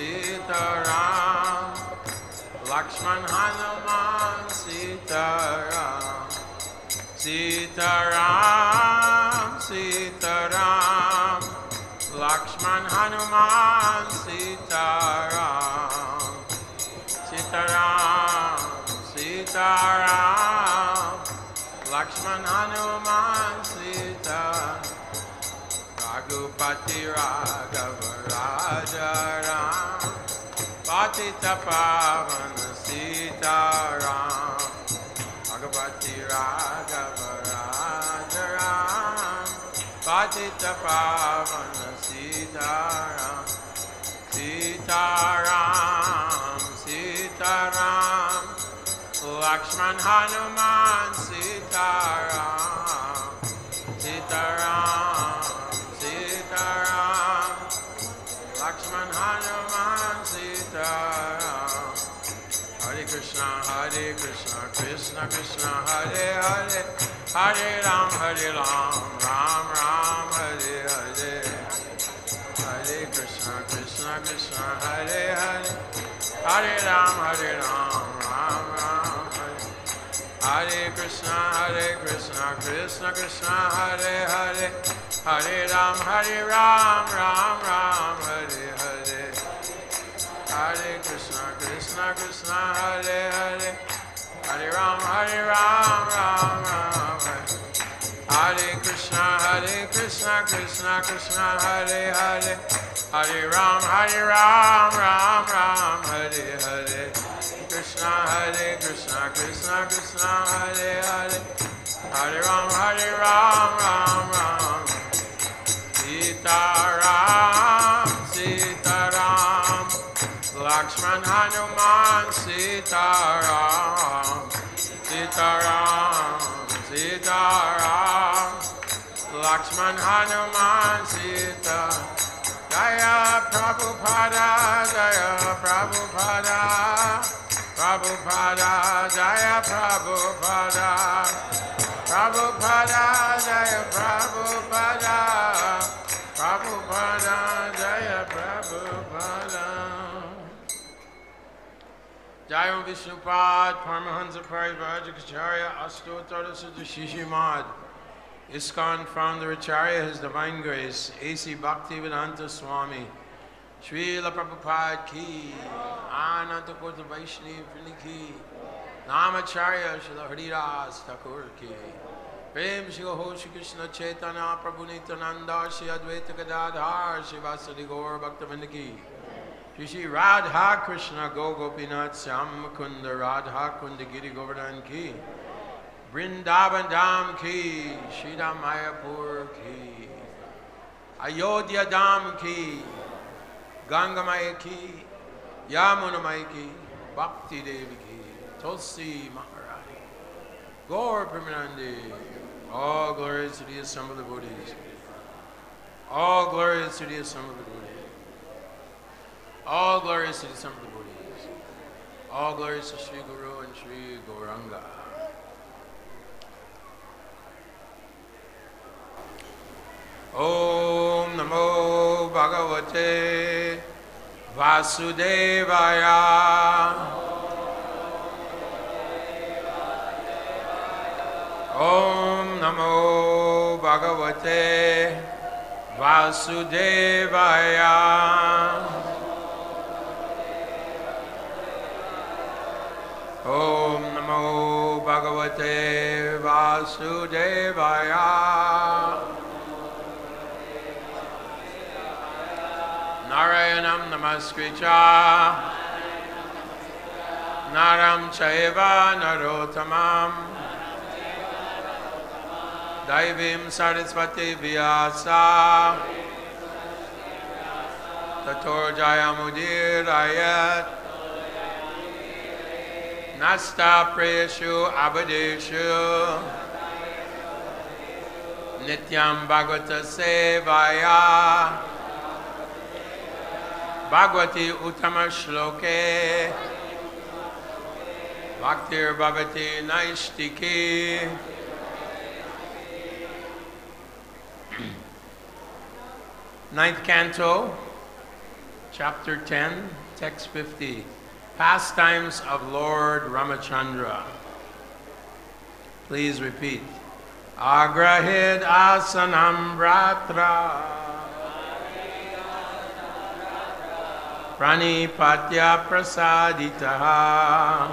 Sitaram, Lakshman Hanuman Sitaram, Sitaram, Sitaram, Lakshman Hanuman Sitaram, Sitaram, Sitaram, Lakshman Hanuman Sitaram, Raghupati Raghava Raja Ram, Patita Pavana Sitaram, Bhagavati Raghava Raja Ram, Patita Pavana Sitaram, Sitaram, Sitaram, Lakshman Hanuman Sitaram, Sitaram, Sitaram, Lakshman Hanuman Sitaram. Hare Krishna, Krishna Krishna, Hare Hare, Hare Ram, Ram Ram, Hare Hare. Hare Krishna, Krishna Krishna, Hare Hare, Hare Ram, Ram Ram, Hare. Hare Krishna, Krishna Krishna, Hare Hare, Hare Ram, Ram Ram, Hare Hare. Hare Krishna, Krishna Krishna, Hare Hare, Hare Ram, Ram Ram, Hare. Hare Krishna, Krishna Krishna, Hare Hare, Hare Ram, Ram Ram, Hare Hare. Krishna, Krishna Krishna, Hare Hare, Hare Ram, Ram Ram. Sitaram, Sitaram, Lakshman Hanuman Sitaram, Sitaram, Sitaram, Lakshman Hanuman Sitaram. Jaya Prabhupada, Jaya Prabhupada, Prabhupada, Jaya Prabhupada, Prabhupada, Jaya Prabhupada, Prabhupada, Jaya Prabhupada. Jaya Vishnupad, Paramahansa Parivajikacharya, Astottara Siddha Shishimad, ISKCON founder Acharya, His Divine Grace, A.C. Bhaktivedanta Swami, Śrīla Prabhupāda ki, Ananta Kota Vaishnavi ki, Namacharya Śrīla Haridas Thakur ki, Prem Shri Ho Shri Krishna Chaitanya Prabhu Nityananda Shri Advaita Gadadhar Shri Vasudeva Gaur Bhaktavinda ki, Shri Radha Krishna Go Gopinath Syam Mukunda Radha Kunda Giri Govardhan ki, Vrindavan Dham ki, Sridham Mayapur ki, Ayodhya Dham ki, Ganga Maya ki, Yamuna Maya ki, Bhakti Devi ki, Tulsi Maharani, Gaur Premanandi. All glories to the assembled devotees. All glories to the assembled devotees. All glories to the assembled devotees. All glories to Sri Guru and Sri Gauranga. Om Namo Bhagavate Vasudevaya. Om Namo Bhagavate Vasudevaya. Om Namo Bhagavate Vasudevaya. Narayanam Namaskritya Naram Chaiva Narottamam Daivim Sarasvati Vyasa Tator Jayamudirayat Nasta Prayeshu Abadeshu Nityam Bhagavata Sevaya Bhagavati Uttama Shloke Bhaktir Bhavati Naishtiki. Ninth Canto, Chapter 10, Text 50. Pastimes of Lord Ramachandra. Please repeat. Agrahid asanam bratra pranipatya prasaditaha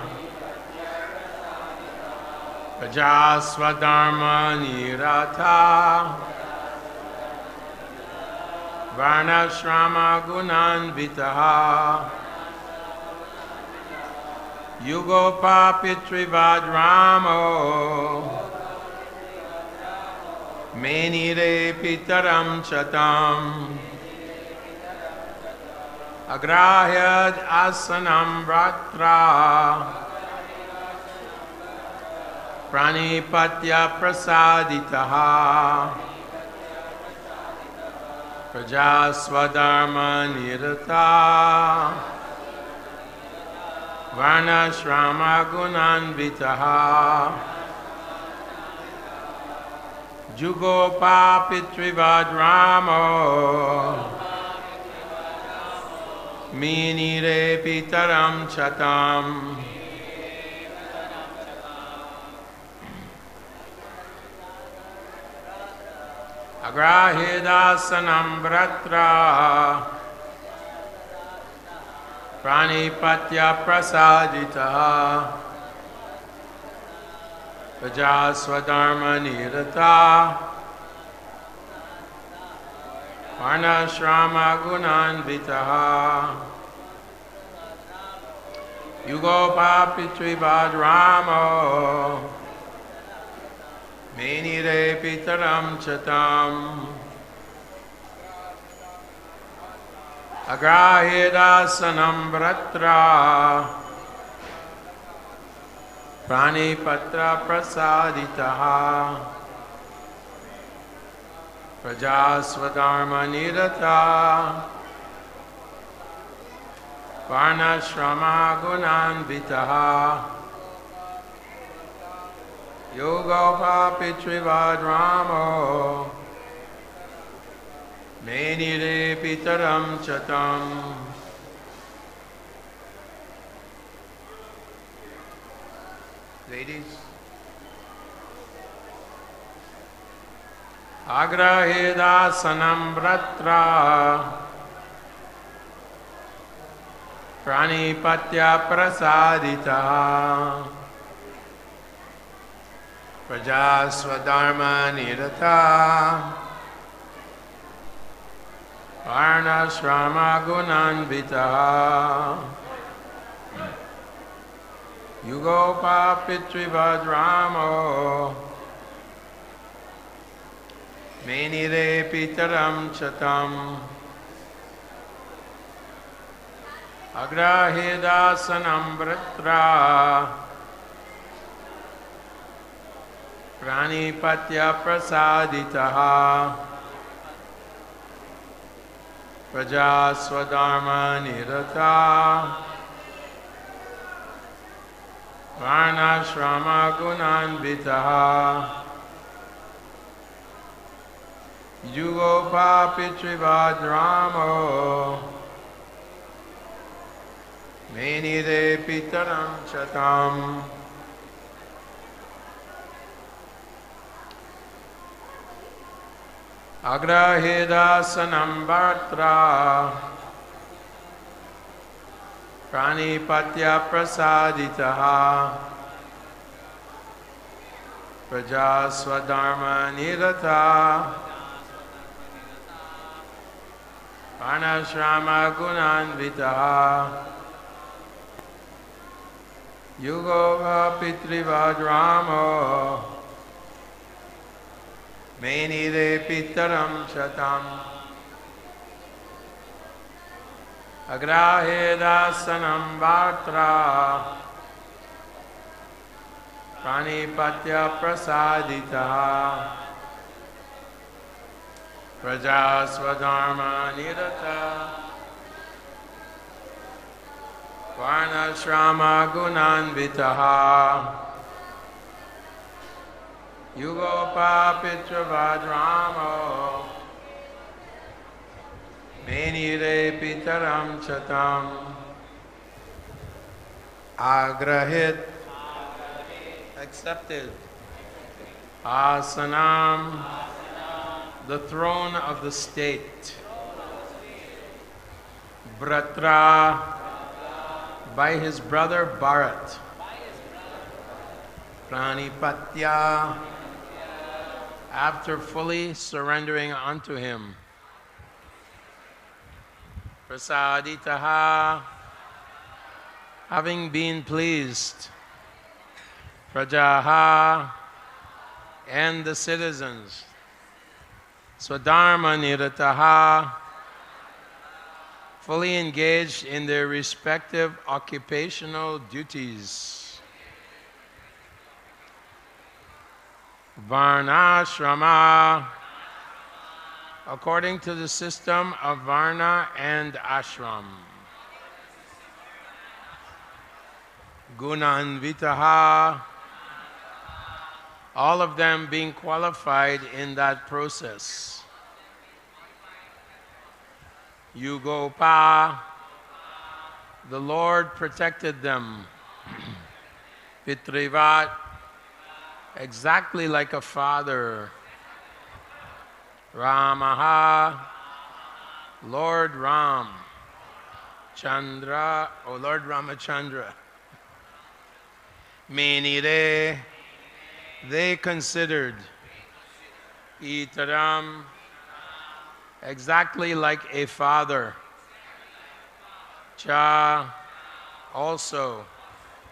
Prajaswadharma nirata Varnashrama gunanvitaha Yugopa pitrivadramo Menire pitaram chatam Agrahyad asanam vratra Pranipatya prasaditaha Prajaswadharma nirata Varnashrama gunanvitaha Jugopa pitrivadramo Minire pitaram chatam Agrahidasanam vratra Pranipatya prasaditaha Prajaswadharma nirata Varnashrama gunanvitaha Yugopa pitrivadramo Menire pitaram chatam Agrahidasanam vratra Pranipatra prasaditaha Prajaswadharma nirata Varnashrama gunanvitaha Yogopa pitrivadramo Menire pitaram chatam Ladies, Agrahidasanam vratra Pranipatya prasaditaha Prajaswadharma nirata Varnashrama gunanvitaha Yugopa pitrivadramo Menire pitaram chatam Agrahidasanam vratra Pranipatya prasaditaha Prajaswadharma nirata Varnashrama gunanvitaha Yugopa pitrivadramo Menire pitaram chatam Agrahidasanam vartra Pranipatya prasaditaha Prajaswadharma nirata Varnashrama gunanvitaha Yugopa pitrivadramo Menire pitaram chatam Agrahidasanam vartra Pranipatya prasaditaha Prajaswadharma nirata Varnashrama gunanvitaha Yugopa pitrivadramo menire pitaram chatam, agrahit, accepted, asanam, the throne of the state, Bratra, by his brother Bharat, Pranipatya, after fully surrendering unto him, Prasaditaha, having been pleased, Prajaha, and the citizens, Swadharma nirataha, fully engaged in their respective occupational duties. Varnashrama, according to the system of Varna and Ashram. Gunanvitaha, all of them being qualified in that process. Yugopa, the Lord protected them. Pitrivat, exactly like a father. Ramaha, Lord Ram. Chandra, oh Lord Ramachandra. Menire, they considered. Itaram, exactly like a father. Cha, also.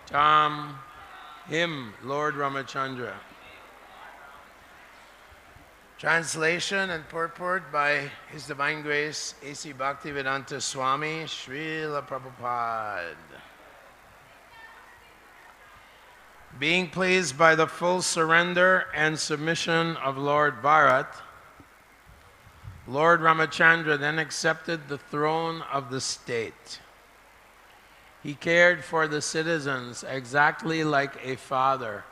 Tam, him, Lord Ramachandra. Translation and purport by His Divine Grace A.C. Bhaktivedanta Swami Śrīla Prabhupāda. Being pleased by the full surrender and submission of Lord Bharat, Lord Ramachandra then accepted the throne of the state. He cared for the citizens exactly like a father,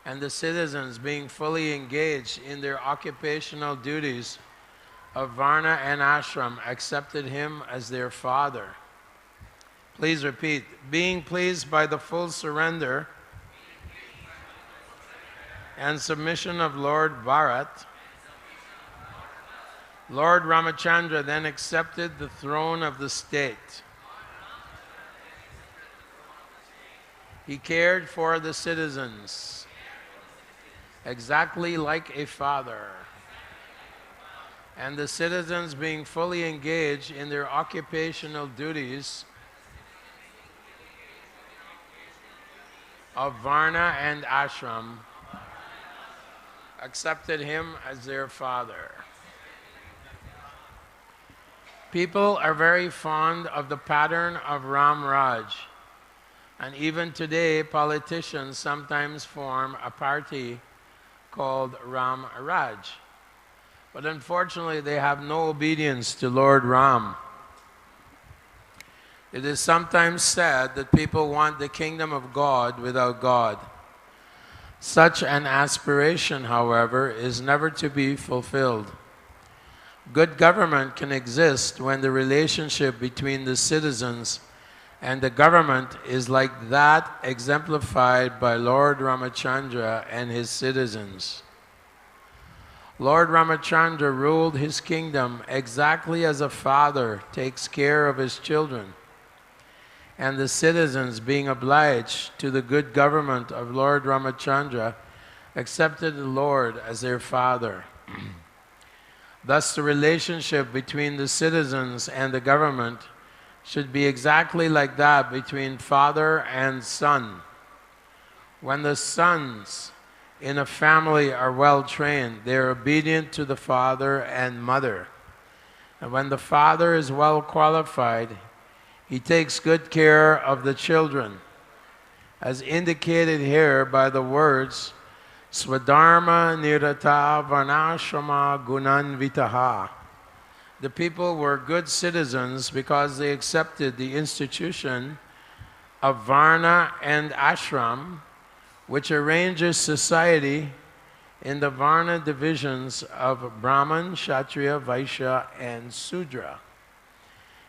and the citizens, being fully engaged in their occupational duties of Varna and Ashram, accepted him as their father. Please repeat. Being pleased by the full surrender and submission of Lord Bharat, Lord Ramachandra then accepted the throne of the state. He cared for the citizens exactly like a father, and the citizens, being fully engaged in their occupational duties of Varna and Ashram, accepted him as their father. People are very fond of the pattern of Ram Raj, and even today politicians sometimes form a party called Ram Raj. But unfortunately they have no obedience to Lord Ram. It is sometimes said that people want the kingdom of God without God. Such an aspiration, however, is never to be fulfilled. Good government can exist when the relationship between the citizens and the government is like that exemplified by Lord Ramachandra and his citizens. Lord Ramachandra ruled his kingdom exactly as a father takes care of his children, and the citizens, being obliged to the good government of Lord Ramachandra, accepted the Lord as their father. Thus, the relationship between the citizens and the government should be exactly like that between father and son. When the sons in a family are well trained, they are obedient to the father and mother. And when the father is well qualified, he takes good care of the children, as indicated here by the words Swadharma nirata varnashrama gunanvitaha. The people were good citizens because they accepted the institution of Varna and Ashram, which arranges society in the Varna divisions of Brahman, Kshatriya, Vaishya, and Sudra.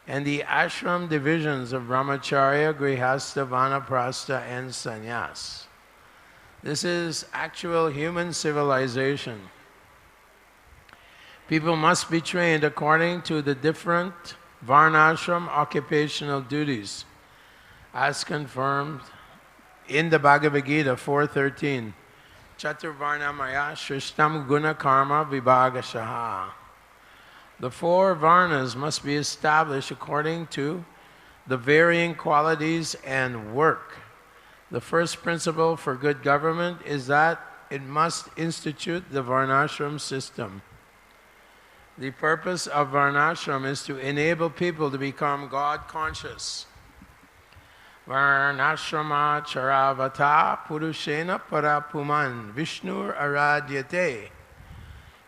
and the ashram divisions of brahmacharya, grihastha, vanaprastha, and sannyas. This is actual human civilization. People must be trained according to the different varnashram occupational duties, as confirmed in the Bhagavad-Gītā 4.13. Chaturvarna maya shrishtam guna karma vibhagashaha. The four varnas must be established according to the varying qualities and work. The first principle for good government is that it must institute the varnashram system. The purpose of varnashram is to enable people to become God-conscious. Varnashrama charavata purushena parapuman Vishnur aradyate.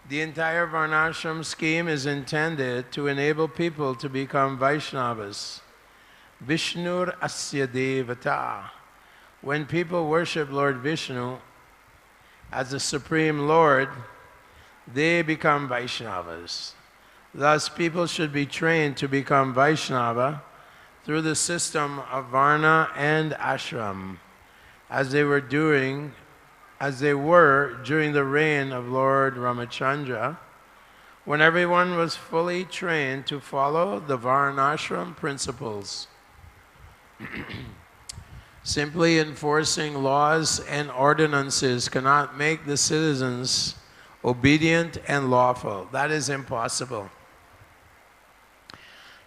The entire varnashram scheme is intended to enable people to become Vaishnavas. Vishnur asya devata. When people worship Lord Vishnu as the Supreme Lord, they become Vaishnavas. Thus, people should be trained to become Vaishnava through the system of Varna and Ashram, as they were during the reign of Lord Ramachandra, when everyone was fully trained to follow the Varnashram principles. Simply enforcing laws and ordinances cannot make the citizens obedient and lawful. That is impossible.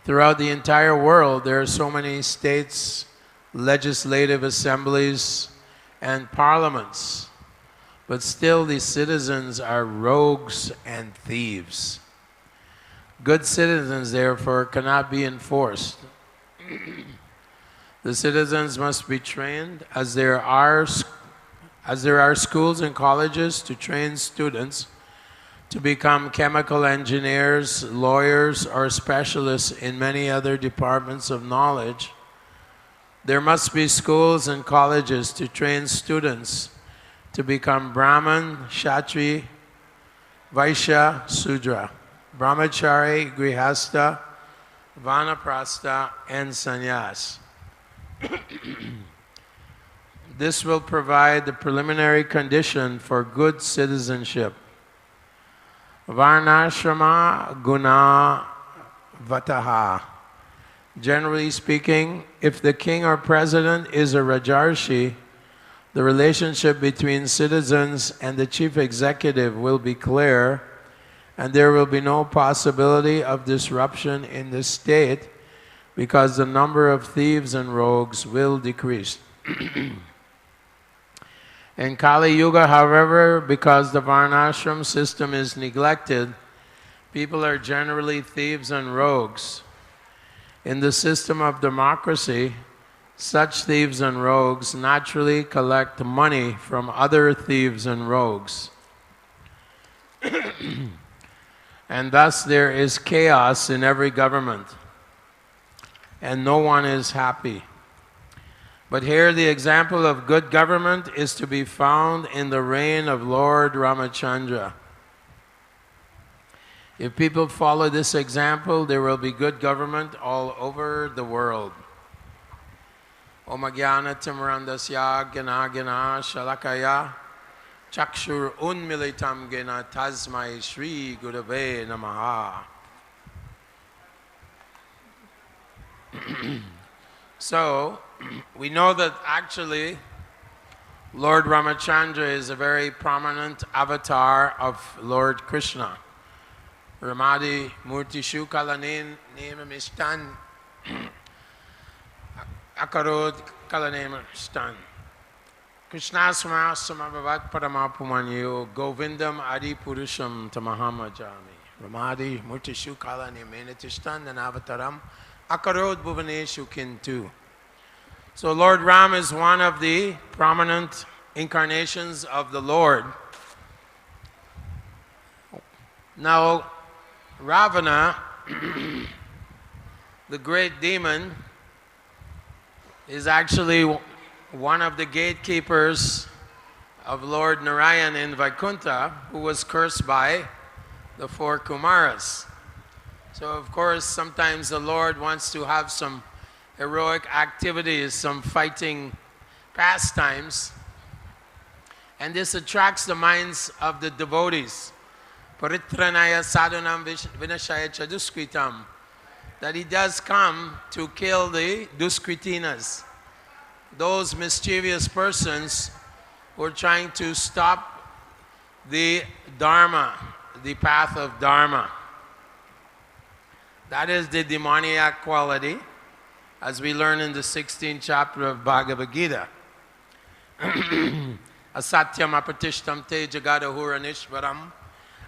Throughout the entire world, there are so many states, legislative assemblies, and parliaments, but still the citizens are rogues and thieves. Good citizens, therefore, cannot be enforced. The citizens must be trained as there are schools and colleges to train students to become chemical engineers, lawyers, or specialists in many other departments of knowledge. There must be schools and colleges to train students to become Brahman, Kshatri, Vaishya, Sudra, Brahmachari, Grihastha, Vanaprastha, and Sannyas. This will provide the preliminary condition for good citizenship. Varnashrama guna vataha. Generally speaking, if the king or president is a Rajarshi, the relationship between citizens and the chief executive will be clear, and there will be no possibility of disruption in the state because the number of thieves and rogues will decrease. In Kali Yuga, however, because the Varnashram system is neglected, people are generally thieves and rogues. In the system of democracy, such thieves and rogues naturally collect money from other thieves and rogues. And thus there is chaos in every government, and no one is happy. But here the example of good government is to be found in the reign of Lord Ramachandra. If people follow this example, there will be good government all over the world. Om Jnana Timirandasya Gana Gana Shalakaya Chakshur Unmilitam Gena Tasmai Shri Gurave Namaha. So, we know that actually Lord Ramachandra is a very prominent avatar of Lord Krishna. Ramadi Murti Shukalanin Nemamistan Akarod Kalanemistan. Krishna Samabhavat Paramapumanyo Govindam Adi Purusham Tamahamajami. Ramadi Murti Shukalanin Menatistan and Avataram Akarod Bhuvaneshu Kintu. So Lord Ram is one of the prominent incarnations of the Lord. Now, Ravana, the great demon, is actually one of the gatekeepers of Lord Narayan in Vaikuntha, who was cursed by the four Kumaras. So of course, sometimes the Lord wants to have some heroic activities, some fighting pastimes. And this attracts the minds of the devotees. Paritranaya sadhanam vinashaya cha duskritam. That he does come to kill the duskritinas, those mischievous persons who are trying to stop the Dharma, the path of Dharma. That is the demoniac quality, as we learn in the 16th chapter of Bhagavad-Gītā. Asatyam apatishtam te jagadahuranishvaram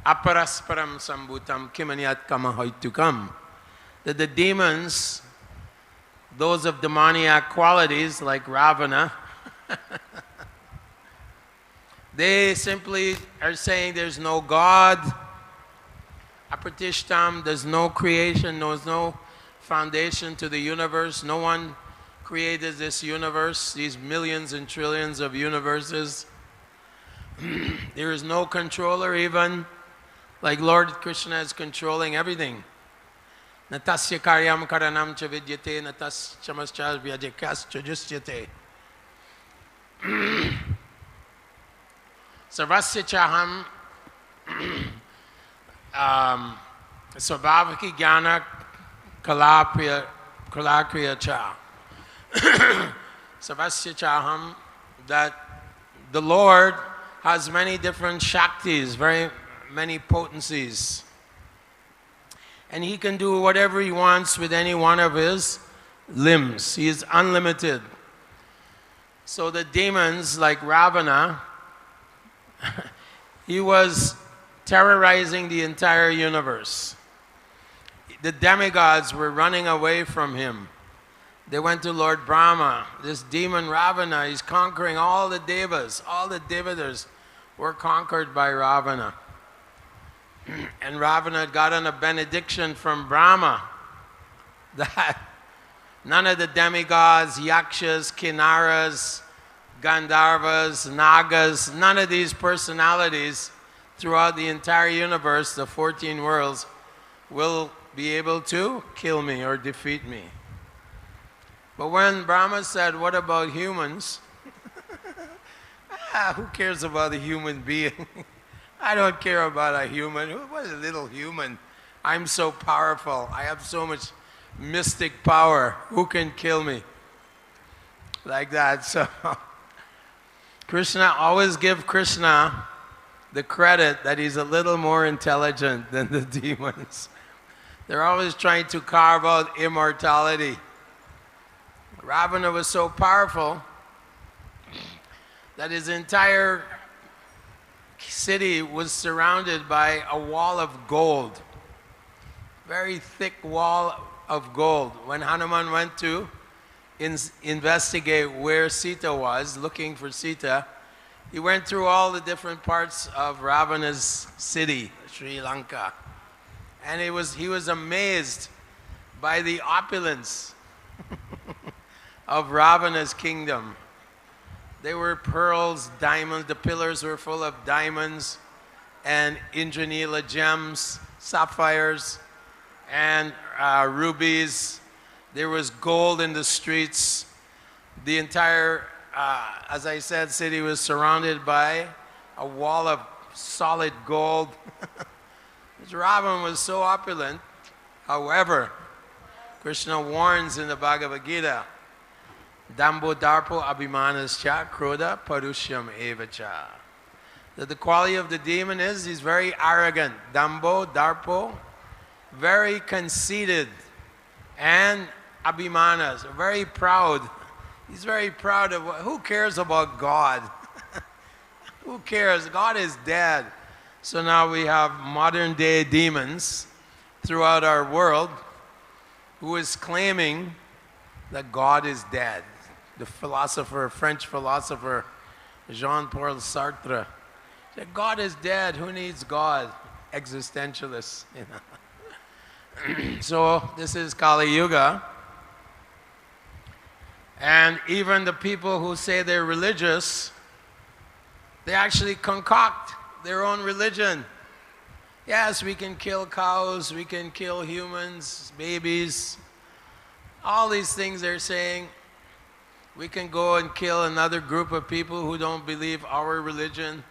aparasparam sambhutam kimanyat kamahoitukam. That the demons, those of demoniac qualities like Ravana, they simply are saying there's no God. Apratishtam, there's no creation, there's no foundation to the universe. No one created this universe, these millions and trillions of universes. There is no controller even, like Lord Krishna is controlling everything. Natasya karyam karanam cha vidyate, nataschamascha vyajakas cha justyate. Sarvasya chaham svabhavaki jnana kalakriya cha. Sarvasya chaham, that the Lord has many different shaktis, very many potencies. And he can do whatever he wants with any one of his limbs. He is unlimited. So the demons like Ravana, he was terrorizing the entire universe. The demigods were running away from him. They went to Lord Brahma. This demon Ravana, he's conquering all the devas. All the devatas were conquered by Ravana. And Ravana had gotten a benediction from Brahma that none of the demigods, yakshas, kinnaras, gandharvas, nagas, none of these personalities throughout the entire universe, the 14 worlds, will be able to kill me or defeat me. But when Brahma said, what about humans? Who cares about a human being? I don't care about a human. What a little human. I'm so powerful. I have so much mystic power. Who can kill me? Like that. So Krishna, always give Krishna the credit that he's a little more intelligent than the demons. They're always trying to carve out immortality. Ravana was so powerful that his entire city was surrounded by a wall of gold. Very thick wall of gold. When Hanuman went to investigate where Sita was, looking for Sita, he went through all the different parts of Ravana's city, Sri Lanka. And he was amazed by the opulence of Ravana's kingdom. They were pearls, diamonds, the pillars were full of diamonds and Indranila gems, sapphires, and rubies. There was gold in the streets. The entire, as I said, city was surrounded by a wall of solid gold. Ravana was so opulent. However, Krishna warns in the Bhagavad-Gītā, Dambo darpo abhimanascha kroda parushyam evacha. That the quality of the demon is he's very arrogant. Dambo, darpo, very conceited, and abhimanas, very proud. He's very proud of who cares about God? Who cares? God is dead. So now we have modern day demons throughout our world who is claiming that God is dead. The philosopher, French philosopher, Jean-Paul Sartre, said, God is dead, who needs God? Existentialists, you know. So this is Kali Yuga. And even the people who say they're religious, they actually concoct their own religion. Yes, we can kill cows, we can kill humans, babies, all these things they're saying. We can go and kill another group of people who don't believe our religion,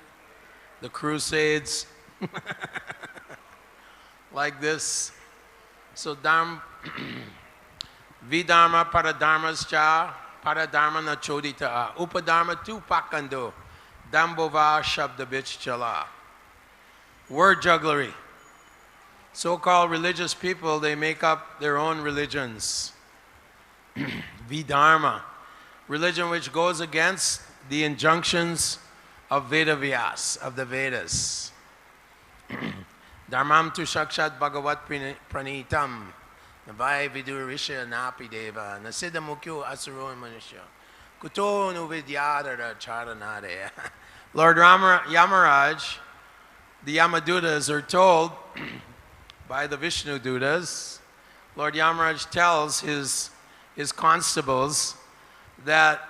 the Crusades, like this. So Vidharma paradharmascha paradharma na chodita upadharma tu pakando dambova shabdabich chala. Word jugglery. So-called religious people, they make up their own religions. Vidharma. Religion which goes against the injunctions of Vedavyas, of the Vedas. Dharmam tu shakshat bhagavat pranitam navai vidurisha napi deva nasida mukyo asuro manusya kuto nu vidyadara charanade. Lord Yamaraj, the Yamadutas are told by the Vishnu Dutas, Lord Yamaraj tells his constables that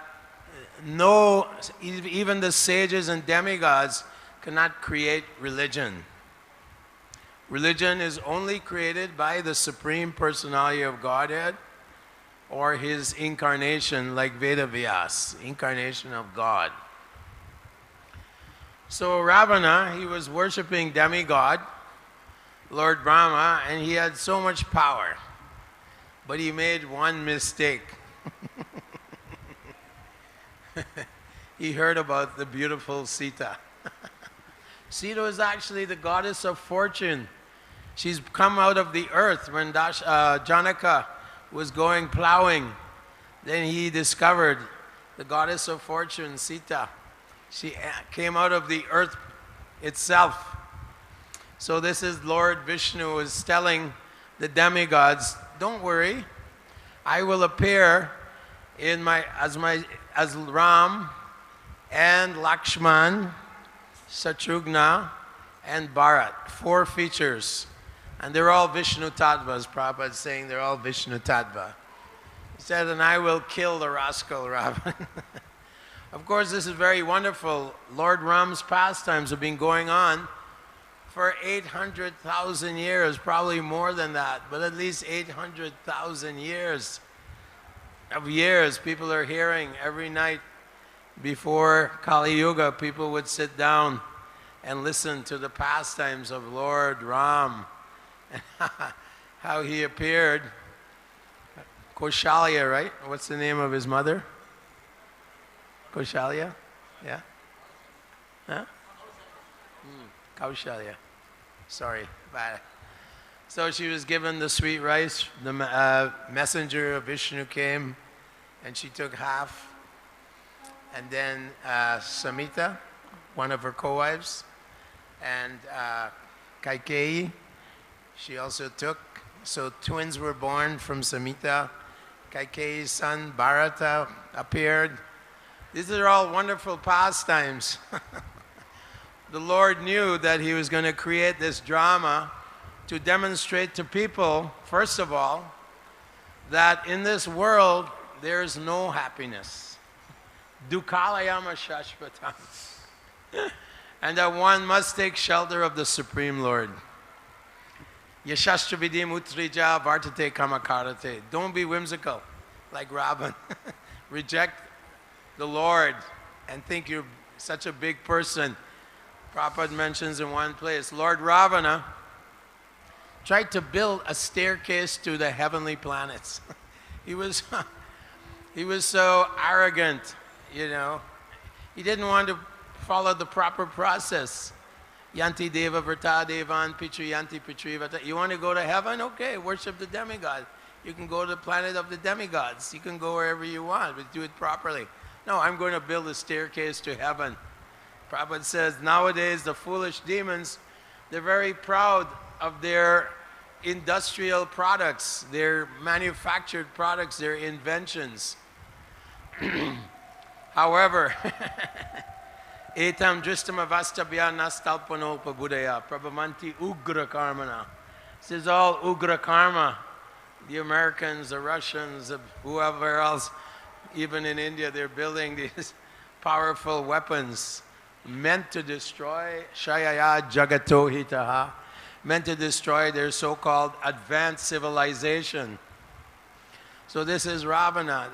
no, even the sages and demigods cannot create religion. Religion is only created by the Supreme Personality of Godhead or his incarnation, like Vedavyas, incarnation of God. So Ravana, he was worshipping demigod, Lord Brahma, and he had so much power. But he made one mistake. He heard about the beautiful Sita. Sita is actually the goddess of fortune. She's come out of the earth when Janaka was going plowing. Then he discovered the goddess of fortune, Sita. She came out of the earth itself. So this is Lord Vishnu is telling the demigods, don't worry, I will appear in as Ram and Lakshman, Shatrughna, and Bharat. 4 features. And they're all Vishnu Tattvas. Prabhupada is saying they're all Vishnu Tattva. He said, and I will kill the rascal Ravan. Of course, this is very wonderful. Lord Ram's pastimes have been going on for 800,000 years, probably more than that, but at least 800,000 years. People are hearing every night before Kali Yuga, people would sit down and listen to the pastimes of Lord Ram and how he appeared. Kaushalya, right? What's the name of his mother? Kaushalya? Yeah? Huh? Kaushalya. Sorry. Bad. So she was given the sweet rice. The messenger of Vishnu came and she took half. And then Samita, one of her co-wives, and Kaikeyi, she also took. So twins were born from Samita. Kaikeyi's son Bharata appeared. These are all wonderful pastimes. The Lord knew that he was going to create this drama to demonstrate to people, first of all, that in this world there is no happiness. Dukhalayama shashvatam. And that one must take shelter of the Supreme Lord. Yashashtravidim utrija vartate kamakarate. Don't be whimsical like Ravan. Reject the Lord and think you're such a big person. Prabhupada mentions in one place, Lord Ravana tried to build a staircase to the heavenly planets. He was so arrogant, you know. He didn't want to follow the proper process. Yanti deva vrta devan pitru yanti pitru vrta. You want to go to heaven? Okay, worship the demigod. You can go to the planet of the demigods. You can go wherever you want, but do it properly. No, I'm going to build a staircase to heaven. Prabhupada says nowadays the foolish demons, they're very proud of their industrial products, their manufactured products, their inventions. However, etam dristam avastabhya nastalpanopa buddhaya prabhamanti ugra karmana. This is all ugra karma. The Americans, the Russians, whoever else, even in India, they're building these powerful weapons meant to destroy Shayaya Jagato Hitaha. meant to destroy their so-called advanced civilization. So this is Ravana.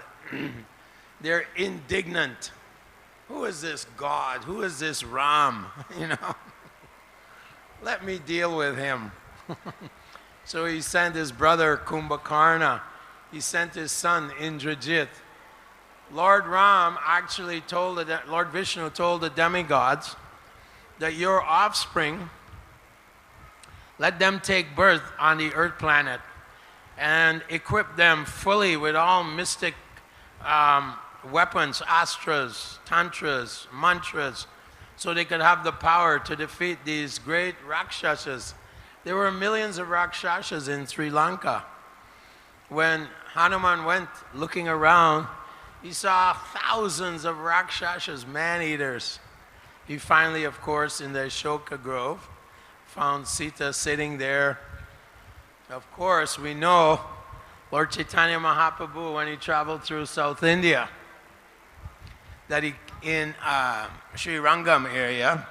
They're indignant. Who is this God? Who is this Ram? You know, let me deal with him. So he sent his brother Kumbhakarna. He sent his son Indrajit. Lord Ram actually told Lord Vishnu told the demigods that your offspring, let them take birth on the earth planet and equip them fully with all mystic weapons, astras, tantras, mantras, so they could have the power to defeat these great Rakshasas. There were millions of Rakshasas in Sri Lanka. When Hanuman went looking around, he saw thousands of Rakshasas, man-eaters. He finally, of course, in the Ashoka Grove, found Sita sitting there. Of course, we know Lord Chaitanya Mahaprabhu, when he traveled through South India, that he, in Sri Rangam area,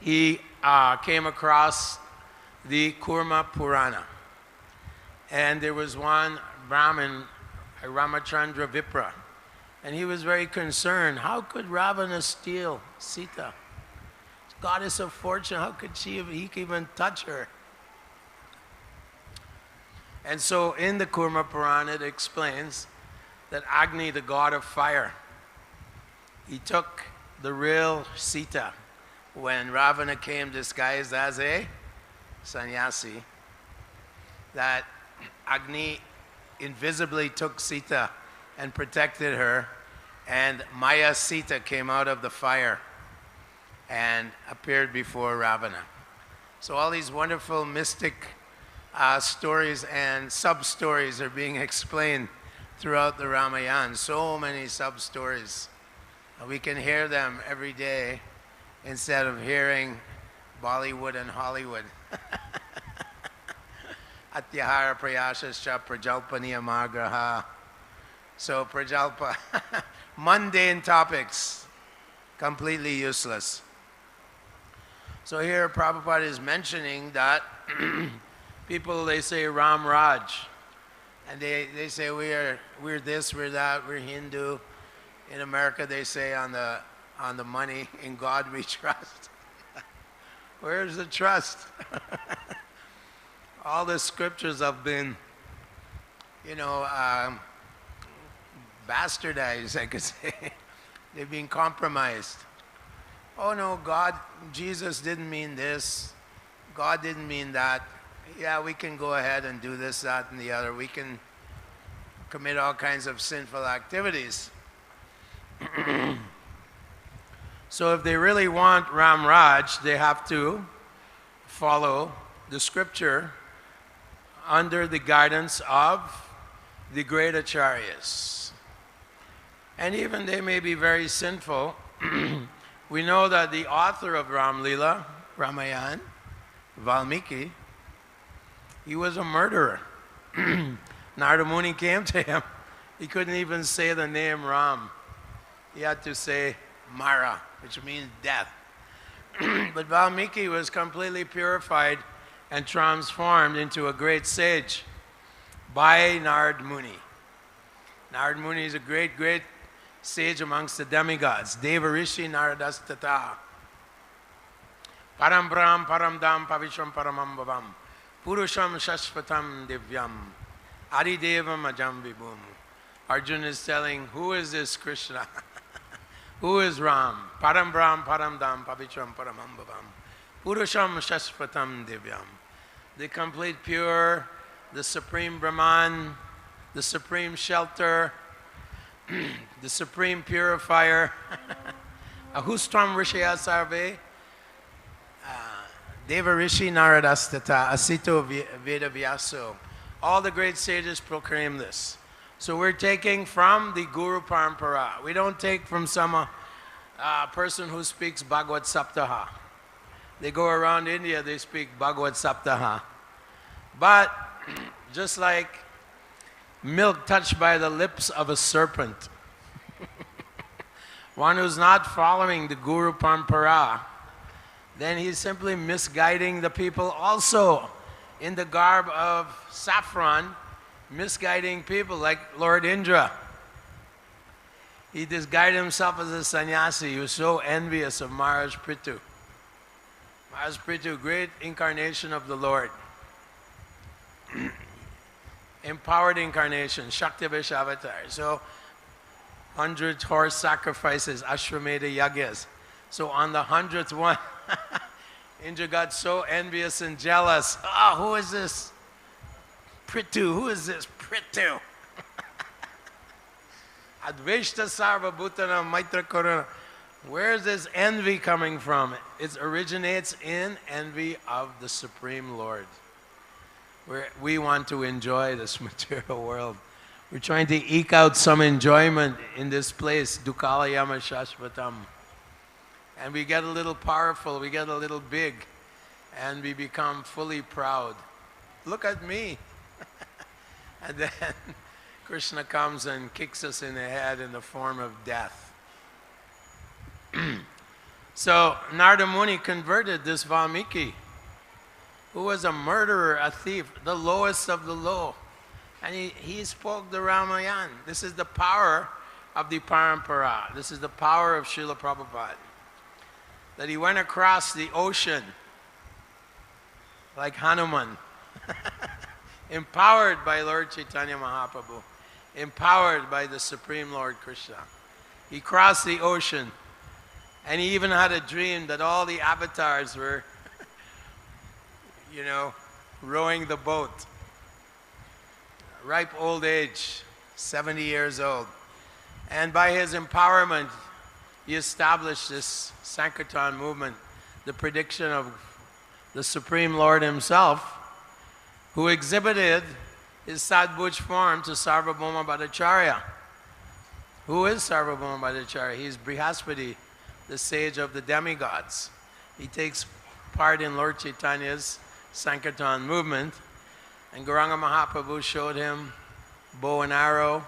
he came across the Kurma Purana. And there was one Brahmin, Ramachandra Vipra, and he was very concerned. How could Ravana steal Sita? Goddess of fortune, how could he even touch her? And so in the Kurma Purana it explains that Agni, the god of fire, he took the real Sita when Ravana came disguised as a sannyasi, that Agni invisibly took Sita and protected her, and Maya Sita came out of the fire and appeared before Ravana. So all these wonderful mystic stories and sub-stories are being explained throughout the Ramayana. So many sub-stories. We can hear them every day instead of hearing Bollywood and Hollywood. Atyahara prayasascha prajalpaniyamagraha. So prajalpa, mundane topics, completely useless. So here Prabhupada is mentioning that people, they say Ram Raj, and they say we're this, we're that, we're Hindu. In America they say on the money, in God we trust. Where's the trust? All the scriptures have been, you know, bastardized, I could say. They've been compromised. Oh no, God, Jesus didn't mean this. God didn't mean that. Yeah, we can go ahead and do this, that, and the other. We can commit all kinds of sinful activities. So if they really want Ram Raj, they have to follow the scripture under the guidance of the great acharyas. And even they may be very sinful. We know that the author of Ram Leela, Ramayana, Valmiki, he was a murderer. Narada Muni came to him. He couldn't even say the name Ram. He had to say Mara, which means death. But Valmiki was completely purified and transformed into a great sage by Narada Muni. Narada Muni is a great, great sage amongst the demigods. Deva Rishi Naradastata. Param Brahm Param Dam Pavishram Paramam Bhavam. Purusham Shashvatam Divyam. Adidevam Ajam Vibhum. Arjuna is telling, who is this Krishna? Who is Ram? Param Brahm Param Dam Pavishram Paramam Bhavam. Purusham Shashvatam Divyam. The complete pure, the supreme Brahman, the supreme shelter, the supreme purifier. Ahustram Rishaya Sarve. Deva Rishi Naradastata. Asito Veda Vyaso. All the great sages proclaim this. So we're taking from the Guru Parampara. We don't take from some person who speaks Bhagavad Saptaha. They go around India, they speak Bhagavad Saptaha. But just like milk touched by the lips of a serpent, one who's not following the Guru Parampara, then he's simply misguiding the people also in the garb of saffron, misguiding people like Lord Indra. He disguised himself as a sannyasi. He was so envious of Maharaj Prithu. Maharaj Prithu, great incarnation of the Lord. Empowered incarnation, Shakti Avatar. So 100 horse sacrifices, Ashwamedha yagyas. So on the 100th one, Indra got so envious and jealous. Oh, who is this? Prithu, who is this Prithu? Adveshta sarva bhutana maitra karuna. Where is this envy coming from? It originates in envy of the Supreme Lord. We want to enjoy this material world. We're trying to eke out some enjoyment in this place, dukala yama shashvatam. And we get a little powerful, we get a little big, and we become fully proud. Look at me. And then Krishna comes and kicks us in the head in the form of death. So Narada Muni converted this Valmiki, who was a murderer, a thief, the lowest of the low. And he spoke the Ramayana. This is the power of the Parampara. This is the power of Śrīla Prabhupāda. That he went across the ocean like Hanuman, empowered by Lord Chaitanya Mahaprabhu, empowered by the Supreme Lord Krishna. He crossed the ocean, and he even had a dream that all the avatars were rowing the boat. Ripe old age, 70 years old. And by his empowerment, he established this Sankirtan movement, the prediction of the Supreme Lord himself, who exhibited his Sadbhuj form to Sarvabhauma Bhattacharya. Who is Sarvabhauma Bhattacharya? He's Brihaspati, the sage of the demigods. He takes part in Lord Chaitanya's Sankirtan movement, and Gauranga Mahaprabhu showed him bow and arrow,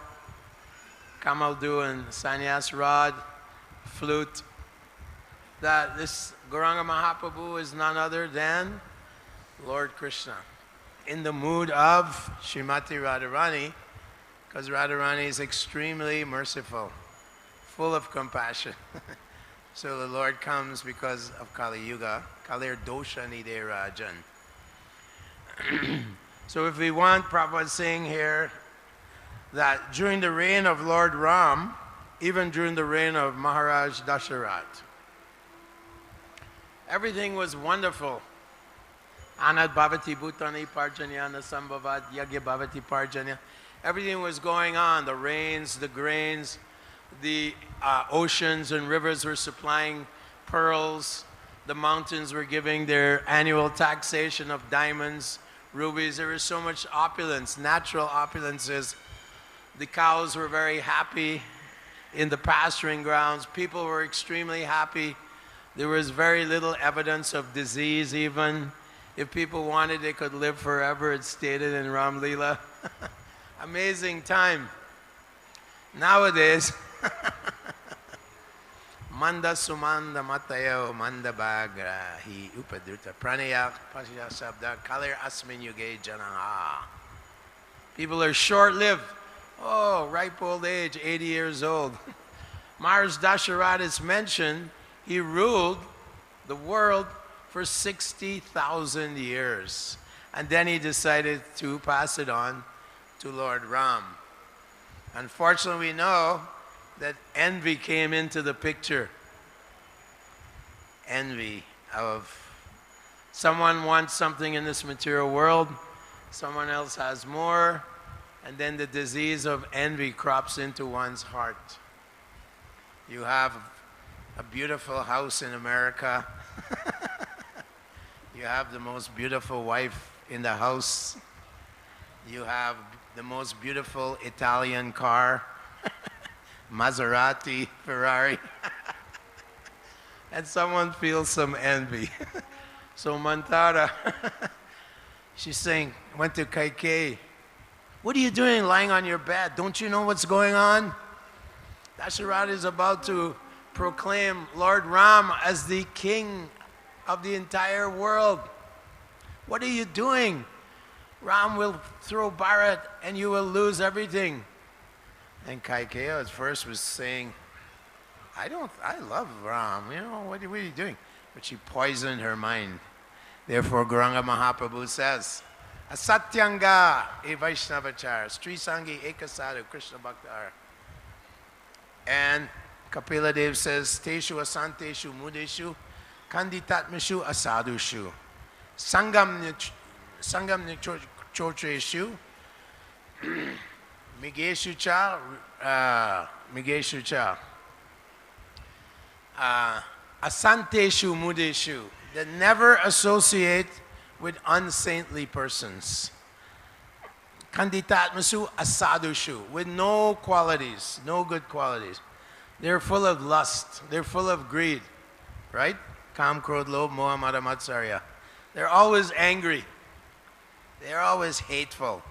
kamaldu and sannyas rod, flute. That this Gauranga Mahaprabhu is none other than Lord Krishna, in the mood of Srimati Radharani, because Radharani is extremely merciful, full of compassion. So the Lord comes because of Kali Yuga, Kalir Dosha Nide Rajan. So if we want, Prabhupada is saying here that during the reign of Lord Ram, even during the reign of Maharaj Dasharat, everything was wonderful. Anad Bhavati Bhutani Parjanyana Sambhavat Yagya Bhavati Parjanya. Everything was going on. The rains, the grains, the oceans and rivers were supplying pearls. The mountains were giving their annual taxation of diamonds, rubies. There was so much opulence, natural opulences. The cows were very happy in the pasturing grounds. People were extremely happy. There was very little evidence of disease even. If people wanted, they could live forever. It's stated in Ram Leela. Amazing time. Nowadays, Manda Sumanda Matayo Manda Bagra Hi Upadruta Pranayak Pasya Sabda Kalir Asmin Yuge Janaha. People are short-lived. Oh, ripe old age, 80 years old. Maharaj Dasharat is mentioned. He ruled the world for 60,000 years. And then he decided to pass it on to Lord Ram. Unfortunately, we know that envy came into the picture. Envy of someone wants something in this material world, someone else has more, and then the disease of envy crops into one's heart. You have a beautiful house in America. You have the most beautiful wife in the house. You have the most beautiful Italian car, Maserati, Ferrari. And someone feels some envy. So Mantara, she's saying, went to Kaikeyi. What are you doing lying on your bed? Don't you know what's going on? Dasharat is about to proclaim Lord Ram as the king of the entire world. What are you doing? Ram will throw Bharat and you will lose everything. And Kaikeya at first was saying, I love Ram, what are you doing? But she poisoned her mind. Therefore, Gauranga Mahaprabhu says, Asatyanga e Vaishnavachar, Sri Sangi Ekasadu, Krishna Bhaktar. And Kapila Dev says, Teshu asanteshu mudeshu, kanditatmashu asadushu, sangam nichotreshu, migeshu cha, asanteshu mudeshu, that never associate with unsaintly persons. Kanditatmasu asadushu, with no qualities, no good qualities. They're full of lust, they're full of greed, right? Kam, Krodh, Lobh, Moha, Mada, Matsarya. They're always angry. They're always hateful.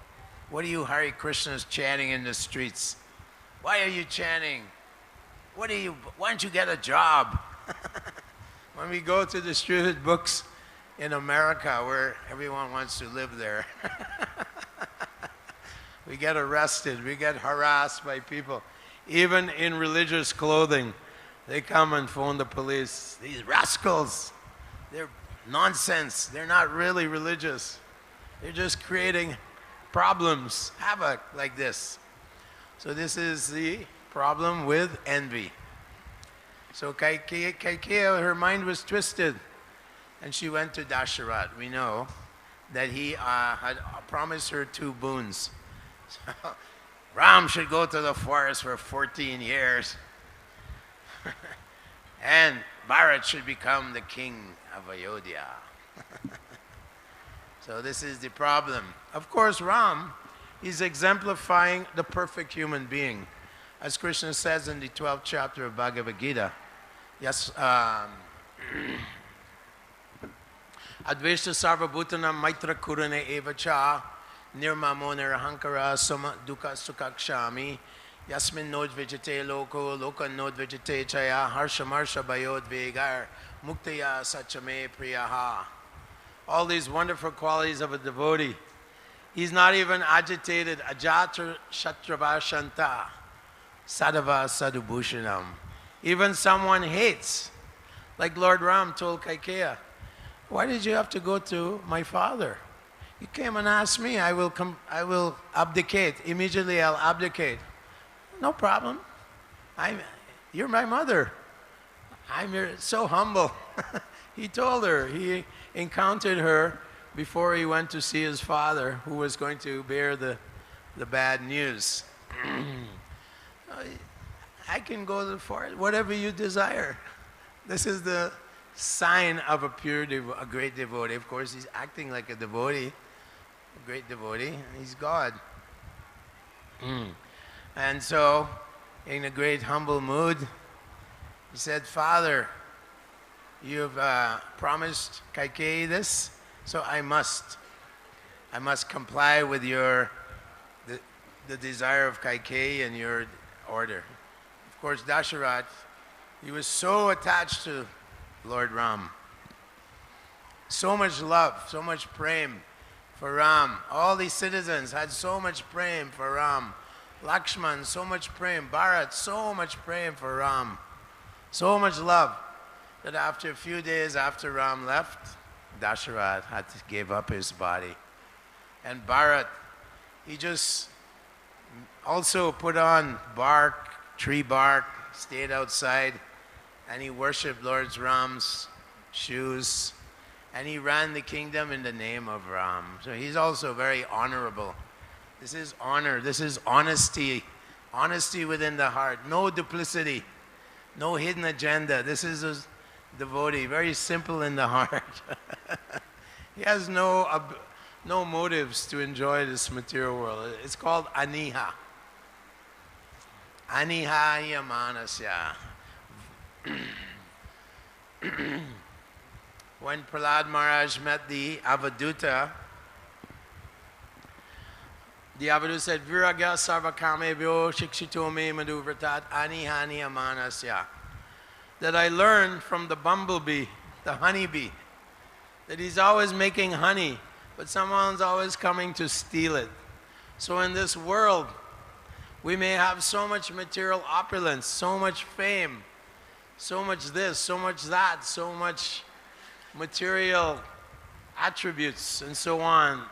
What are you Hare Krishnas chanting in the streets? Why are you chanting? Why don't you get a job? When we go to distribute books in America where everyone wants to live there, we get arrested, we get harassed by people. Even in religious clothing, they come and phone the police. These rascals, they're nonsense. They're not really religious. They're just creating problems, havoc like this. So this is the problem with envy. So Kaikeya, her mind was twisted, and she went to Dasharat. We know that he had promised her 2 boons. So Ram should go to the forest for 14 years. And Bharat should become the king of Ayodhya. So this is the problem. Of course, Ram is exemplifying the perfect human being. As Krishna says in the 12th chapter of Bhagavad-Gītā, yes, Adveshta sarvabhutanam maitra kurane evacha nirmamo nirahankara soma dukkha sukhakshami yasmin nod vijate loko loka nod vijate chaya harshamarsha bayod vegar muktaya sachame priyaha. All these wonderful qualities of a devotee. He's not even agitated. Ajatra shatrava sadava sadubhushanam. Even someone hates. Like Lord Ram told Kaikeya, why did you have to go to my father? You came and asked me, I will abdicate. Immediately I'll abdicate. No problem. You're my mother. I'm so humble. He told her, he encountered her before he went to see his father, who was going to bear the bad news. I can go to the forest, whatever you desire. This is the sign of a great devotee. Of course, he's acting like a devotee, a great devotee. He's God. And so, in a great humble mood, he said, Father, you've promised Kaikeyi this, so I must comply with the desire of Kaikeyi and your order. Of course, Dasharat, he was so attached to Lord Ram. So much love, so much prem for Ram. All these citizens had so much prem for Ram. Lakshman, so much prem. Bharat, so much prem for Ram. So much love that after a few days after Ram left, Dasharat had to give up his body. And Bharat, he just also put on bark, tree bark, stayed outside, and he worshipped Lord Ram's shoes, and he ran the kingdom in the name of Ram. So he's also very honorable. This is honor, this is honesty, honesty within the heart, no duplicity, no hidden agenda. This is a devotee, very simple in the heart. He has no motives to enjoy this material world. It's called aniha. Aniha yamanasya. When Prahlad Maharaj met the Avaduta said, Viragya sarvakamebhyo shikshito me madhuvratat anihani amanasya. That I learned from the bumblebee, the honeybee, that he's always making honey, but someone's always coming to steal it. So in this world, we may have so much material opulence, so much fame, so much this, so much that, so much material attributes and so on.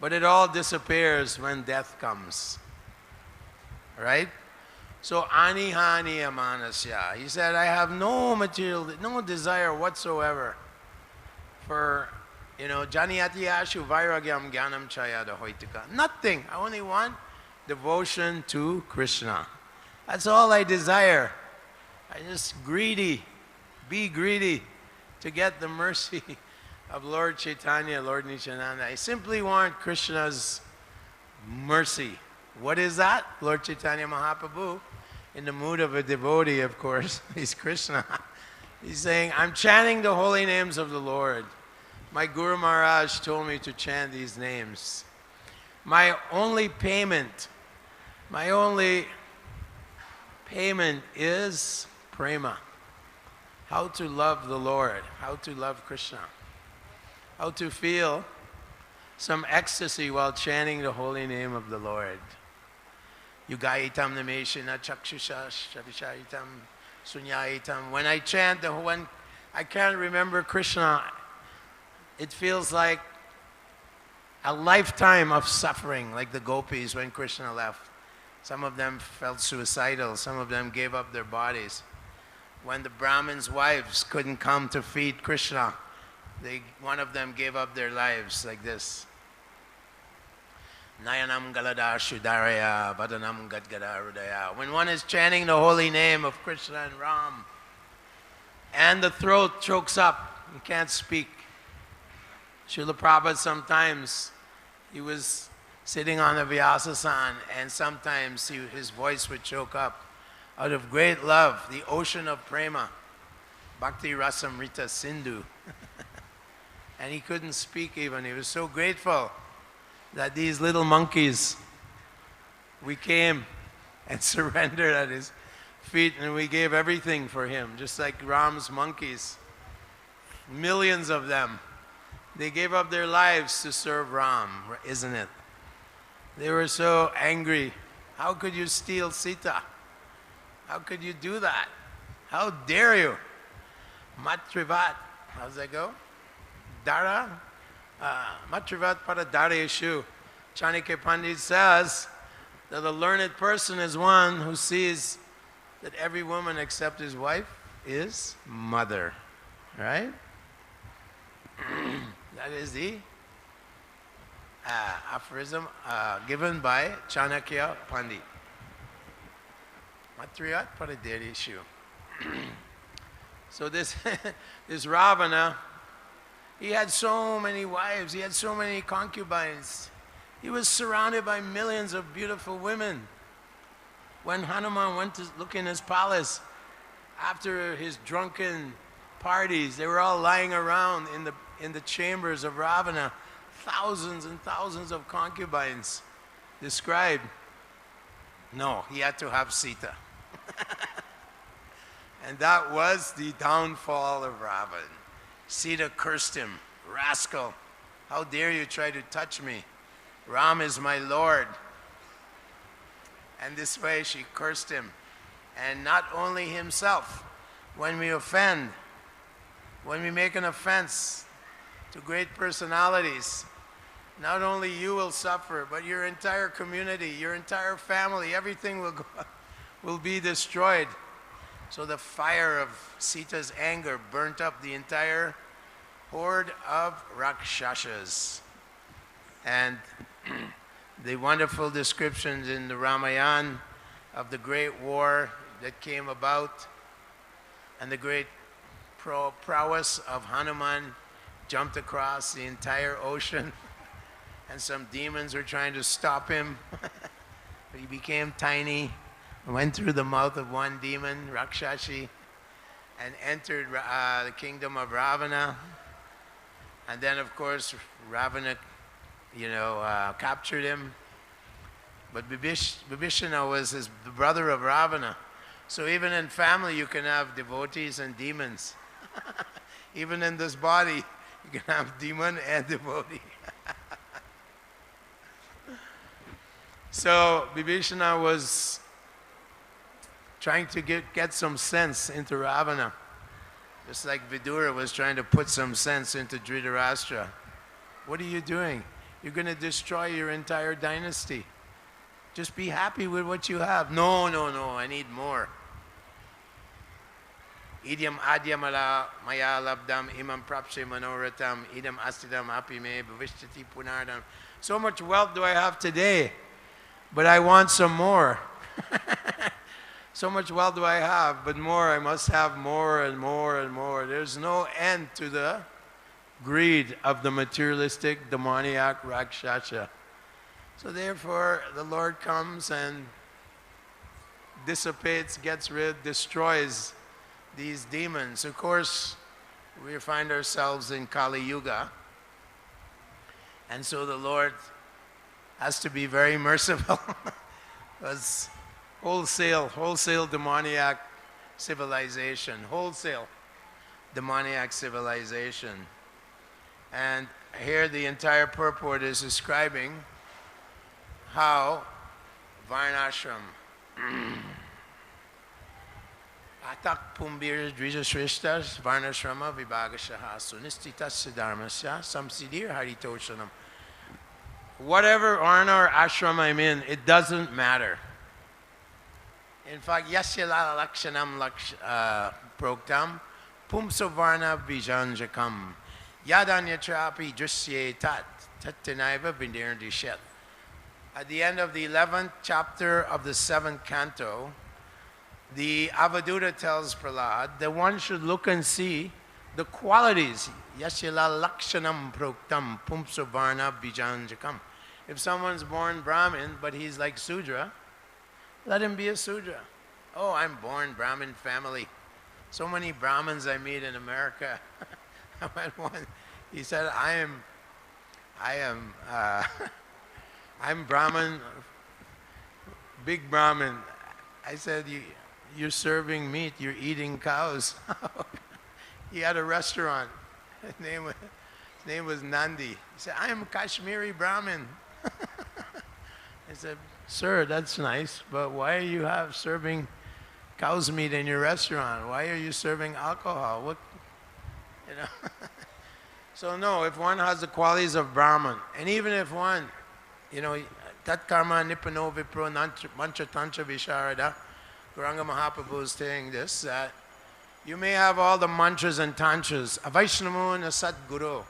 But it all disappears when death comes. Right? So, anihani amanasya. He said, I have no material, no desire whatsoever for, janiyati ashu vairagyam jnanam chayada hoitika. Nothing. I only want devotion to Krishna. That's all I desire. I just be greedy to get the mercy of Lord Chaitanya, Lord Nityananda. I simply want Krishna's mercy. What is that? Lord Chaitanya Mahaprabhu, in the mood of a devotee, of course, he's Krishna. He's saying, I'm chanting the holy names of the Lord. My Guru Maharaj told me to chant these names. My only payment is prema. How to love the Lord, how to love Krishna, how to feel some ecstasy while chanting the holy name of the Lord. Yugaitam nameshina chakshusha shabishaitam sunyaitam. When I chant when I can't remember Krishna, it feels like a lifetime of suffering, like the gopis when Krishna left. Some of them felt suicidal, some of them gave up their bodies. When the Brahmins' wives couldn't come to feed Krishna, one of them gave up their lives like this. Nayanam galada shudaraya vadanam gadgada hridaya. When one is chanting the holy name of Krishna and Ram, and the throat chokes up and can't speak. Śrīla Prabhupāda sometimes, he was sitting on a Vyasasan, and sometimes his voice would choke up. Out of great love, the ocean of prema, Bhakti Rasamrita Sindhu. And he couldn't speak even. He was so grateful that these little monkeys, we came and surrendered at his feet, and we gave everything for him, just like Ram's monkeys. Millions of them. They gave up their lives to serve Ram, isn't it? They were so angry. How could you steal Sita? How could you do that? How dare you? Matrivat. How's that go? Dara? Matrivat para Daryeshu. Chanakya Pandit says that a learned person is one who sees that every woman except his wife is mother. Right? That is the aphorism given by Chanakya Pandit. Matrivat para Daryeshu. So this Ravana, he had so many wives, he had so many concubines. He was surrounded by millions of beautiful women. When Hanuman went to look in his palace, after his drunken parties, they were all lying around in the chambers of Ravana, thousands and thousands of concubines described. No, he had to have Sita. And that was the downfall of Ravan. Sita cursed him, rascal, how dare you try to touch me? Ram is my Lord. And this way she cursed him. And not only himself, when we offend, when we make an offense to great personalities, not only you will suffer, but your entire community, your entire family, everything will be destroyed. So the fire of Sita's anger burnt up the entire horde of Rakshasas. And the wonderful descriptions in the Ramayana of the great war that came about, and the great prowess of Hanuman jumped across the entire ocean, and some demons were trying to stop him. But he became tiny, went through the mouth of one demon, Rakshashi, and entered the kingdom of Ravana. And then, of course, Ravana, captured him. But Vibhishana was the brother of Ravana. So even in family, you can have devotees and demons. Even in this body, You can have demon and devotee. So Vibhishana was trying to get some sense into Ravana. Just like Vidura was trying to put some sense into Dhritarashtra. What are you doing? You're going to destroy your entire dynasty. Just be happy with what you have. No, I need more. Idyam adyamala maya labdam imam prapshe manoratam idam astidam api me bhavishyati punardam. So much wealth do I have today, but I want some more. So much wealth do I have, but more, I must have more and more and more. There's no end to the greed of the materialistic, demoniac Rakshasa. So therefore, the Lord comes and dissipates, gets rid, destroys these demons. Of course, we find ourselves in Kali Yuga, and so the Lord has to be very merciful because wholesale demoniac civilization, and here the entire purport is describing how Varnashram Atak Pumbir Dvijashrishtas Varnashrama Vibhagashaha Sunistitasya Dharmasya Samsidir Haritoshanam. Whatever Varna or ashram I'm in, it doesn't matter. In fact, Yasya Lala Lakshanam Proktam Pumso Varna Vijanjakam Yadanyatrapi Drusye Tat Tattanaiva Vindirandishet. At the end of the 11th chapter of the 7th canto, the Avadhuta tells Prahlad that one should look and see the qualities. Yasyala lakshanam proktam pumso varna bijanjakam. If someone's born Brahmin, but he's like Sudra, let him be a Sudra. Oh, I'm born Brahmin family. So many Brahmins I meet in America. I met one, he said, I'm Brahmin, big Brahmin. I said, you're serving meat, you're eating cows. He had a restaurant. His name was Nandi. He said, I am Kashmiri Brahmin. I said, sir, that's nice, but why are you serving cow's meat in your restaurant? Why are you serving alcohol? What, you know? So no, if one has the qualities of Brahman, and even if one, you know, tat karma nipano vipro mantra tantra visharada, Gauranga Mahaprabhu is saying this, that you may have all the mantras and tantras, avaishnamu na sadguru.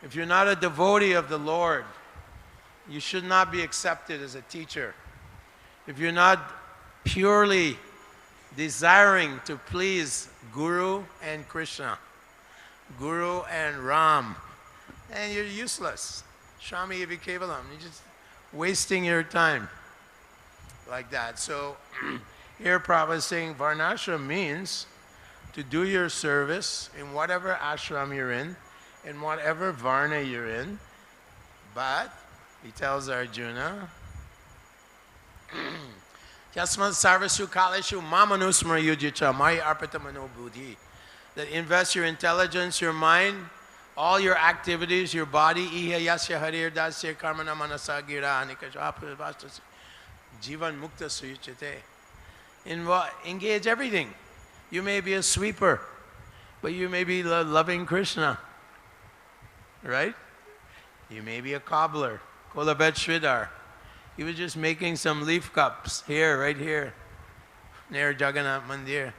If you're not a devotee of the Lord, you should not be accepted as a teacher. If you're not purely desiring to please Guru and Krishna, Guru and Ram, and you're useless. Shami evi kevalam. You're just wasting your time like that. So here Prabhupada is saying Varnashram means to do your service in whatever ashram you're in whatever varna you're in. But he tells Arjuna, Yasmat sarvasu kaleshu mamanusmara yudhyacha maya arpita mano buddhi. That invest your intelligence, your mind, all your activities, your body, iha yasya harir dasya karmana manasa gira anikajapavastas jivan mukta suyuchate. Engage everything. You may be a sweeper, but you may be loving Krishna, right? You may be a cobbler, Kolabet Sridhar. He was just making some leaf cups here, right here, near Jagannath Mandir.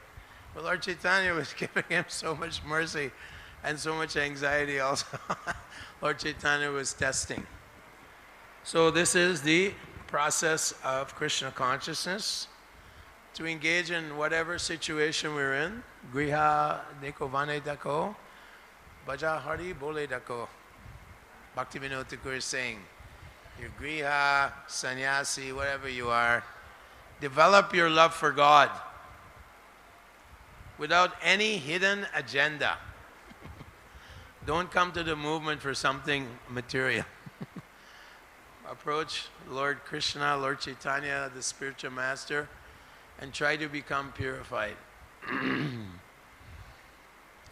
But Lord Chaitanya was giving him so much mercy and so much anxiety also. Lord Chaitanya was testing. So this is the process of Krishna consciousness. To engage in whatever situation we're in, Griha Deko Vane Dako, Bhaja Hari Bole Dako. Bhaktivinoda Thakur is saying, your Griha, sannyasi, whatever you are, develop your love for God without any hidden agenda. Don't come to the movement for something material. Approach Lord Krishna, Lord Chaitanya, the spiritual master, and try to become purified.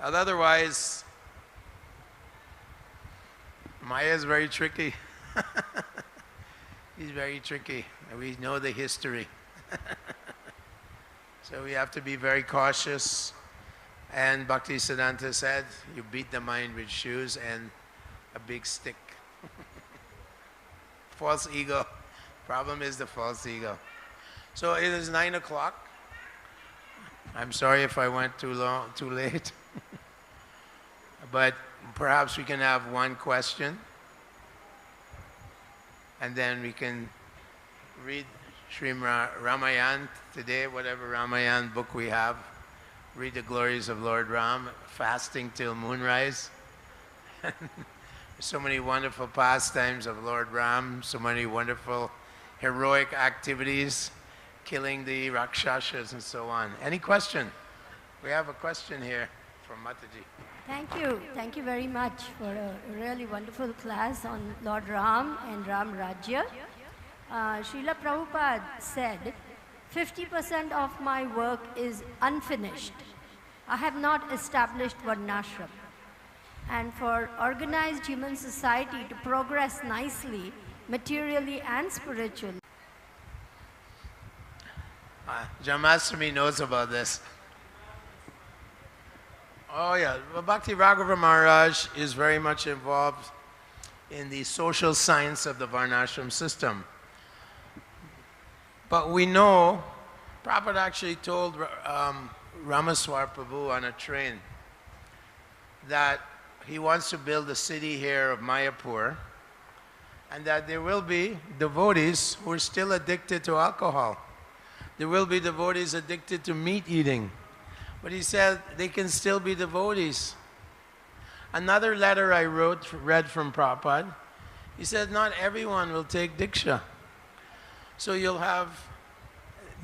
Otherwise, Maya is very tricky. He's very tricky. We know the history. So we have to be very cautious. And Bhaktisiddhanta said, you beat the mind with shoes and a big stick. False ego. Problem is the false ego. So it is 9 o'clock. I'm sorry if I went too late. But perhaps we can have one question. And then we can read Srimad Ramayana today, whatever Ramayana book we have. Read the glories of Lord Ram, fasting till moonrise. So many wonderful pastimes of Lord Ram, so many wonderful heroic activities, killing the Rakshasas and so on. Any question? We have a question here from Mataji. Thank you. Thank you very much for a really wonderful class on Lord Ram and Ram Rajya. Śrīla Prabhupāda said, 50% of my work is unfinished. I have not established Varnashram. And for organized human society to progress nicely, materially and spiritually. Jamaswami knows about this. Oh yeah, well, Bhakti Raghava Maharaj is very much involved in the social science of the Varnashram system. But we know, Prabhupada actually told Ramaswar Prabhu on a train that he wants to build a city here of Mayapur, and that there will be devotees who are still addicted to alcohol. There will be devotees addicted to meat eating. But he said they can still be devotees. Another letter I read from Prabhupada, he said not everyone will take Diksha. So you'll have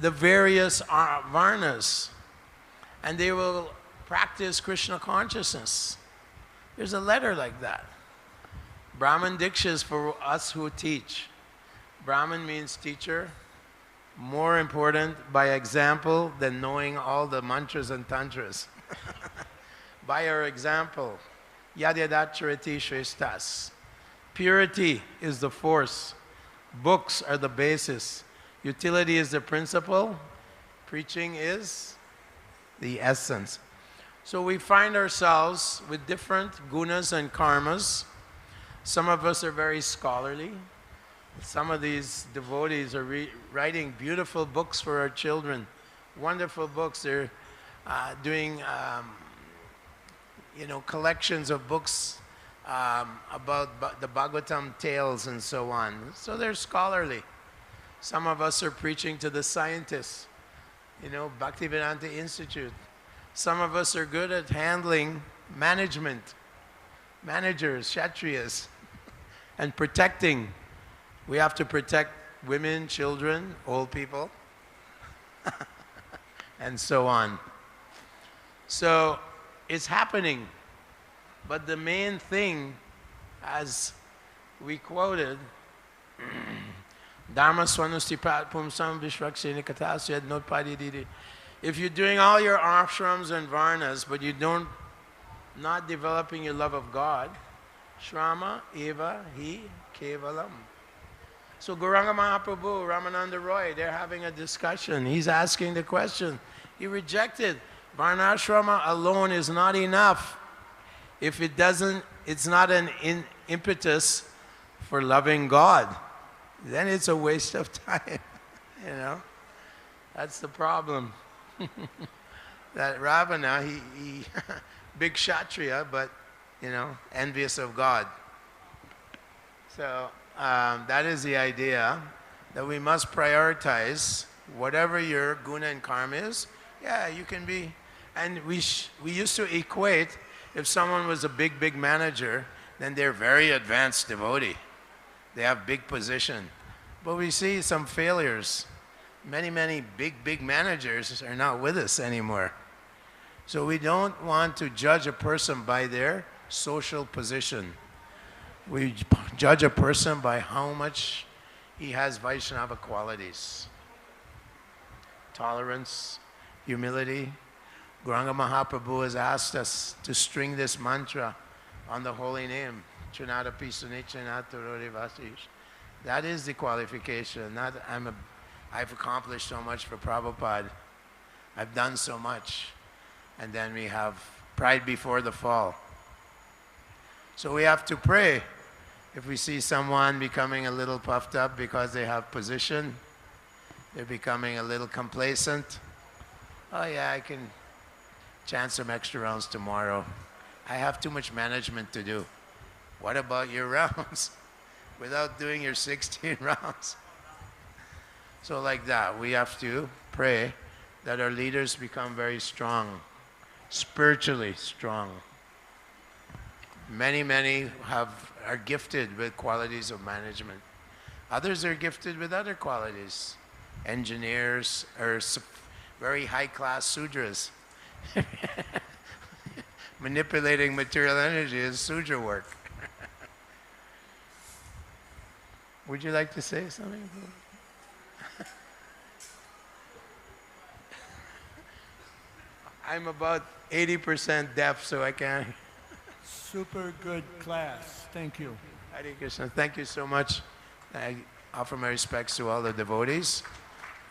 the various Varnas, and they will practice Krishna consciousness. There's a letter like that. Brahman Diksha is for us who teach. Brahman means teacher. More important by example than knowing all the mantras and tantras. By our example, yadyadacharati shrestas. Purity is the force. Books are the basis. Utility is the principle. Preaching is the essence. So we find ourselves with different gunas and karmas. Some of us are very scholarly. Some of these devotees are writing beautiful books for our children. Wonderful books. They're doing collections of books about the Bhagavatam tales and so on. So they're scholarly. Some of us are preaching to the scientists, Bhaktivedanta Institute. Some of us are good at handling management, managers, kshatriyas, and protecting. We have to protect women, children, old people, and so on. So it's happening. But the main thing, as we quoted, Dharma swanustipat pumsam vishvaksini katasya notpadididi. If you're doing all your ashrams and varnas, but you not developing your love of God, shrama eva hi kevalam. So Gauranga Mahaprabhu, Ramananda Roy, they're having a discussion. He's asking the question. He rejected. Varnashrama alone is not enough. If it doesn't, it's not an impetus for loving God. Then it's a waste of time. That's the problem. That Ravana, he big kshatriya, but, envious of God. So that is the idea, that we must prioritize whatever your guna and karma is. Yeah, you can be. And we used to equate, if someone was a big manager, then they're very advanced devotee. They have big position. But we see some failures. Many big managers are not with us anymore. So we don't want to judge a person by their social position. We judge a person by how much he has Vaishnava qualities. Tolerance, humility. Gauranga Mahaprabhu has asked us to string this mantra on the holy name. Chunadapi Sunichanaturi Vasish. That is the qualification. Not I've accomplished so much for Prabhupada. I've done so much. And then we have pride before the fall. So we have to pray. If we see someone becoming a little puffed up because they have position, they're becoming a little complacent. Oh yeah, I can chant some extra rounds tomorrow. I have too much management to do. What about your rounds? Without doing your 16 rounds. So like that, we have to pray that our leaders become very strong, spiritually strong. Many are gifted with qualities of management. Others are gifted with other qualities. Engineers or very high-class sudras. Manipulating material energy is sudra work. Would you like to say something? I'm about 80% deaf, so I can't. Super good class. Thank you. Hare Krishna. Thank you so much. I offer my respects to all the devotees.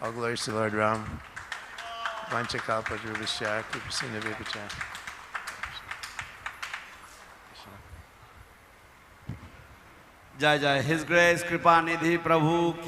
All glories to Lord Ram. Vanchakalpa Druvishya, Kripasena Vipacha. Jai Jai. His Grace Kripanidhi Prabhu ki